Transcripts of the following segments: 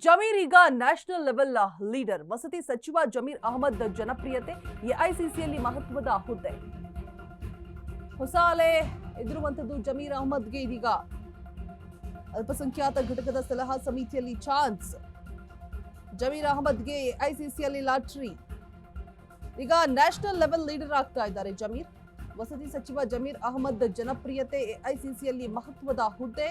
ಜಮೀರ್ ಈಗ national level leader. ವಸತಿ ಸಚಿವ ಜಮೀರ್ ಅಹಮದ್ ಜನಪ್ರಿಯತೆ ಎಐಸಿಸಿಯಲ್ಲಿ ಮಹತ್ವದ ಹುದ್ದೆ. ಹೊಸ ಅಲೆ ಎದುರುವಂತದ್ದು ಜಮೀರ್ ಅಹಮದ್ಗೆ. ಇದೀಗ ಅಲ್ಪಸಂಖ್ಯಾತ ಘಟಕದ ಸಲಹಾ ಸಮಿತಿಯಲ್ಲಿ ಚಾನ್ಸ್. ಜಮೀರ್ ಅಹಮದ್ಗೆ ಎಐಸಿಸಿಯಲ್ಲಿ ಲಾಟ್ರಿ. ಈಗ ನ್ಯಾಷನಲ್ ಲೆವೆಲ್ ಲೀಡರ್ ಆಗ್ತಾ ಇದ್ದಾರೆ ಜಮೀರ್. ವಸತಿ ಸಚಿವ ಜಮೀರ್ ಅಹಮದ್ ಜನಪ್ರಿಯತೆ ಎಐಸಿಸಿಯಲ್ಲಿ ಮಹತ್ವದ ಹುದ್ದೆ.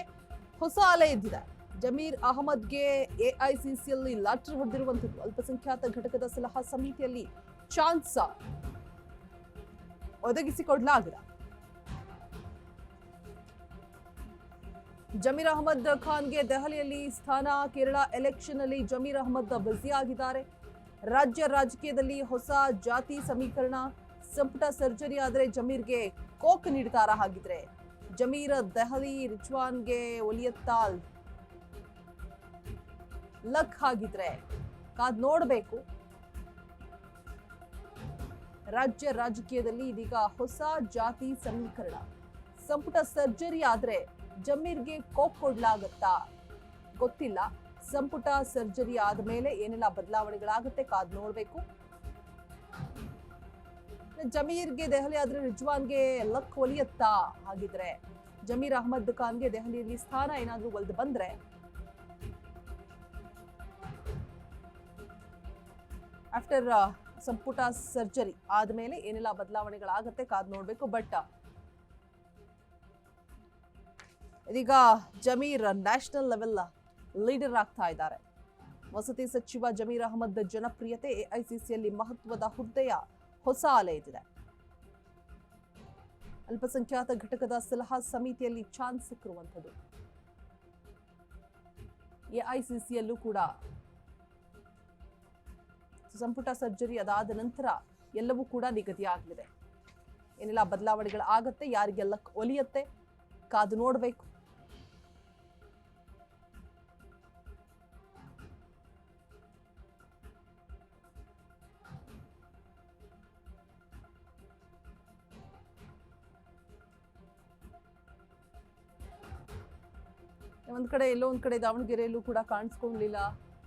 ಹೊಸ ಅಲೆ ಎದ್ದಿದೆ. ಜಮೀರ್ ಅಹಮದ್ಗೆ ಎಐಸಿಸಿಯಲ್ಲಿ ಲಾಟ್ರಿ ಹೊಡೆದಿರುವಂಥದ್ದು. ಅಲ್ಪಸಂಖ್ಯಾತ ಘಟಕದ ಸಲಹಾ ಸಮಿತಿಯಲ್ಲಿ ಚಾನ್ಸ್ ಒದಗಿಸಿಕೊಡಲಾಗಿದೆ. ಜಮೀರ್ ಅಹಮದ್ ಖಾನ್ಗೆ ದೆಹಲಿಯಲ್ಲಿ ಸ್ಥಾನ. ಕೇರಳ ಎಲೆಕ್ಷನ್ ಅಲ್ಲಿ ಜಮೀರ್ ಅಹಮದ್ ಬ್ಯುಸಿ ಆಗಿದ್ದಾರೆ. ರಾಜ್ಯ ರಾಜಕೀಯದಲ್ಲಿ ಹೊಸ ಜಾತಿ ಸಮೀಕರಣ. ಸಂಪುಟ ಸರ್ಜರಿ ಆದರೆ ಜಮೀರ್ಗೆ ಕೋಕ್ ನೀಡ್ತಾರಾ? ಹಾಗಿದ್ರೆ ಜಮೀರ್ ದೆಹಲಿ ರಿಜ್ವಾನ್ಗೆ ಒಲಿಯತ್ತಾ ಲಕ್? ಹಾಗಿದ್ರೆ ಕಾದ್ ನೋಡಬೇಕು. ರಾಜ್ಯ ರಾಜಕೀಯದಲ್ಲಿ ಇದೀಗ ಹೊಸ ಜಾತಿ ಸಮೀಕರಣ. ಸಂಪುಟ ಸರ್ಜರಿ ಆದ್ರೆ ಜಮೀರ್ಗೆ ಕೋಕ್ ಕೊಡ್ಲಾಗತ್ತಾ ಗೊತ್ತಿಲ್ಲ. ಸಂಪುಟ ಸರ್ಜರಿ ಆದ್ಮೇಲೆ ಏನೆಲ್ಲ ಬದಲಾವಣೆಗಳಾಗುತ್ತೆ ಕಾದ್ ನೋಡ್ಬೇಕು. ಜಮೀರ್ಗೆ ದೆಹಲಿ ಆದ್ರೆ ರಿಜ್ವಾನ್ಗೆ ಲಕ್ ಒಲಿಯತ್ತಾ? ಹಾಗಿದ್ರೆ ಜಮೀರ್ ಅಹಮದ್ ಖಾನ್ಗೆ ದೆಹಲಿಯಲ್ಲಿ ಸ್ಥಾನ ಏನಾದ್ರೂ ಒಲ್ದು ಬಂದ್ರೆ ಆಫ್ಟರ್ ಸಂಪುಟ ಸರ್ಜರಿ ಆದ್ಮೇಲೆ ಏನೆಲ್ಲ ಬದಲಾವಣೆಗಳಾಗತ್ತೆ ಕಾದ್ ನೋಡ್ಬೇಕು. ಬಟ್ ಇದೀಗ ಜಮೀರ್ ನ್ಯಾಷನಲ್ ಲೆವೆಲ್ ಲೀಡರ್ ಆಗ್ತಾ ಇದ್ದಾರೆ. ವಸತಿ ಸಚಿವ ಜಮೀರ್ ಅಹಮದ್ ಜನಪ್ರಿಯತೆ ಎಐಸಿಸಿಯಲ್ಲಿ ಮಹತ್ವದ ಹುದ್ದೆಯ ಹೊಸ ಅಲೆ ಎದ್ದಿದೆ. ಅಲ್ಪಸಂಖ್ಯಾತ ಘಟಕದ ಸಲಹಾ ಸಮಿತಿಯಲ್ಲಿ ಚಾನ್ಸ್ ಸಿಕ್ಕಿರುವಂಥದ್ದು. ಎಐಸಿಸಿಯಲ್ಲೂ ಕೂಡ ಸಂಪುಟ ಸರ್ಜರಿ ಅದಾದ ನಂತರ ಎಲ್ಲವೂ ಕೂಡ ನಿಗದಿಯಾಗಲಿದೆ. ಏನೆಲ್ಲ ಬದಲಾವಣೆಗಳು ಆಗತ್ತೆ, ಯಾರಿಗೆಲ್ಲ ಒಲಿಯತ್ತೆ ಕಾದು ನೋಡಬೇಕು. ಒಂದ್ ಕಡೆ ಎಲ್ಲೋ ಒಂದ್ ಕಡೆ ದಾವಣಗೆರೆಯಲ್ಲೂ ಕೂಡ ಕಾಣಿಸ್ಕೊಳ್ಳಲಿಲ್ಲ.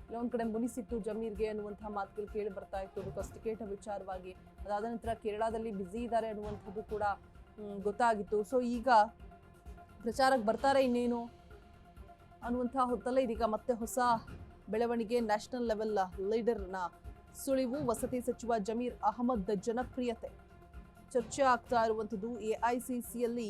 ಎಲ್ಲೊಂದ್ ಕಡೆ ಮುನಿಸಿತ್ತು ಜಮೀರ್ಗೆ ಅನ್ನುವಂತಹ ಮಾತುಗಳು ಕೇಳಿ ಬರ್ತಾ ಇತ್ತು. ಬಿಕಾಸ್ ಟಿಕೆಟ್ ವಿಚಾರವಾಗಿ. ಅದಾದ ನಂತರ ಕೇರಳದಲ್ಲಿ ಬ್ಯುಸಿ ಇದ್ದಾರೆ ಅನ್ನುವಂಥದ್ದು ಕೂಡ ಗೊತ್ತಾಗಿತ್ತು. ಸೊ ಈಗ ಪ್ರಚಾರಕ್ಕೆ ಬರ್ತಾರೆ ಇನ್ನೇನು ಅನ್ನುವಂತಹ ಹೊತ್ತಲ್ಲೇ ಇದೀಗ ಮತ್ತೆ ಹೊಸ ಬೆಳವಣಿಗೆ. ನ್ಯಾಷನಲ್ ಲೆವೆಲ್ ಲೀಡರ್ನ ಸುಳಿವು. ವಸತಿ ಸಚಿವ ಜಮೀರ್ ಅಹಮದ್ ಜನಪ್ರಿಯತೆ ಚರ್ಚೆ ಆಗ್ತಾ ಇರುವಂಥದ್ದು. ಎಐಸಿಸಿಯಲ್ಲಿ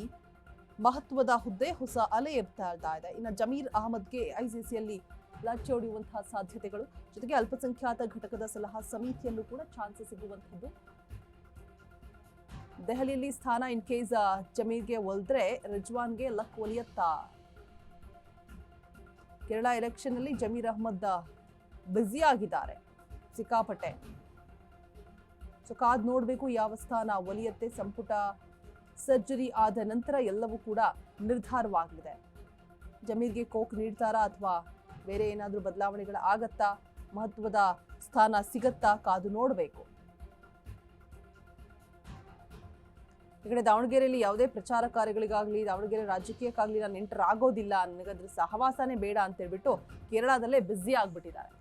ಮಹತ್ವದ ಹುದ್ದೆ. ಹೊಸ ಅಲೆ ಎಬ್ತಾ ಇದೆ. ಇನ್ನು ಜಮೀರ್ ಅಹಮದ್ಗೆ ಎಐಸಿಸಿಯಲ್ಲಿ ಲಾಟ್ರಿ ಹೊಡೆಯುವಂತಹ ಸಾಧ್ಯತೆಗಳು, ಜೊತೆಗೆ ಅಲ್ಪಸಂಖ್ಯಾತ ಘಟಕದ ಸಲಹಾ ಸಮಿತಿಯಲ್ಲೂ ಕೂಡ ಚಾನ್ಸ್ ಸಿಗುವಂಥದ್ದು. ದೆಹಲಿಯಲ್ಲಿ ಸ್ಥಾನ ಇನ್ ಕೇಸ್ ಜಮೀರ್ಗೆ ಒಲ್ದ್ರೆ ರಿಜ್ವಾನ್ಗೆ ಲಕ್ ಒಲಿಯತ್ತಾ? ಕೇರಳ ಎಲೆಕ್ಷನ್ ಅಲ್ಲಿ ಜಮೀರ್ ಅಹಮದ್ ಬ್ಯುಸಿ ಆಗಿದ್ದಾರೆ ಸಿಕ್ಕಾಪಟ್ಟೆ. ಸೊ ಕಾದ್ ನೋಡ್ಬೇಕು ಯಾವ ಸ್ಥಾನ ಒಲಿಯತ್ತೆ. ಸಂಪುಟ ಸರ್ಜರಿ ಆದ ನಂತರ ಎಲ್ಲವೂ ಕೂಡ ನಿರ್ಧಾರವಾಗಲಿದೆ. ಜಮೀರ್ಗೆ ಕೋಕ್ ನೀಡ್ತಾರಾ ಅಥವಾ ಬೇರೆ ಏನಾದರೂ ಬದಲಾವಣೆಗಳು ಆಗತ್ತಾ? ಮಹತ್ವದ ಸ್ಥಾನ ಸಿಗತ್ತಾ? ಕಾದು ನೋಡಬೇಕು. ಈ ಕಡೆ ದಾವಣಗೆರೆಯಲ್ಲಿ ಯಾವುದೇ ಪ್ರಚಾರ ಕಾರ್ಯಗಳಿಗಾಗ್ಲಿ, ದಾವಣಗೆರೆ ರಾಜಕೀಯಕ್ಕಾಗ್ಲಿ ನಾನು ಎಂಟರ್ ಆಗೋದಿಲ್ಲ, ನನಗದ್ರ ಸಹವಾಸನೇ ಬೇಡ ಅಂತ ಹೇಳ್ಬಿಟ್ಟು ಕೇರಳದಲ್ಲೇ ಬ್ಯುಸಿ ಆಗ್ಬಿಟ್ಟಿದ್ದಾರೆ.